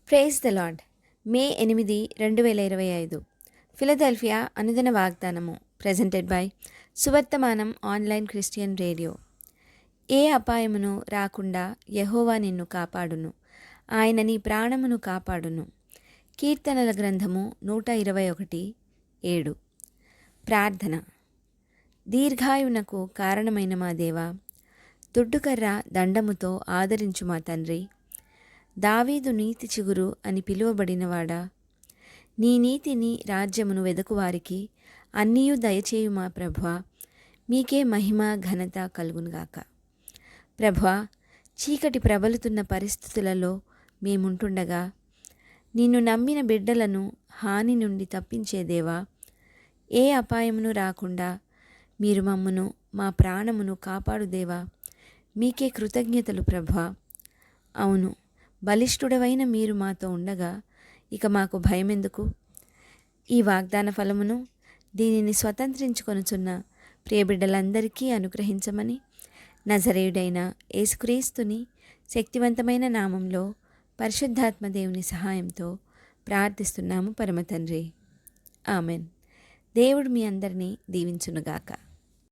Praise the lord. May 8, 2025 Philadelphia అనుదిన వాగ్దానము presented by Suvarthamanam online Christian radio. ఏ అపాయమును రాకుండా యెహోవా నిన్ను కాపాడును, ఆయన నీ ప్రాణమును కాపాడును. కీర్తనల గ్రంథము 121:7. ప్రార్థన. దీర్ఘాయునకు కారణమైన మా దేవా, దుడ్డుకర్ర దండముతో ఆదరించు మా తండ్రి. దావీదు నీతి చిగురు అని పిలువబడినవాడా, నీ నీతిని రాజ్యమును వెదకువారికి అన్నీయు దయచేయు మా ప్రభువా. మీకే మహిమ ఘనత కలుగునుగాక. ప్రభువా, చీకటి ప్రబలుతున్న పరిస్థితులలో మేముంటుండగా నిన్ను నమ్మిన బిడ్డలను హాని నుండి తప్పించేదేవా, ఏ అపాయమును రాకుండా మీరు మమ్మును మా ప్రాణమును కాపాడుదేవా. మీకే కృతజ్ఞతలు ప్రభువా. అవును, బలిష్ఠుడవైన మీరు మాతో ఉండగా ఇక మాకు భయమెందుకు? ఈ వాగ్దాన ఫలమును దీనిని స్వతంత్రించుకొనుచున్న ప్రియబిడ్డలందరికీ అనుగ్రహించమని నజరేయుడైన యేసుక్రీస్తుని శక్తివంతమైన నామంలో పరిశుద్ధాత్మ దేవుని సహాయంతో ప్రార్థిస్తున్నాము పరమతండ్రి. ఆమెన్. దేవుడు మీ అందరినీ దీవించునుగాక.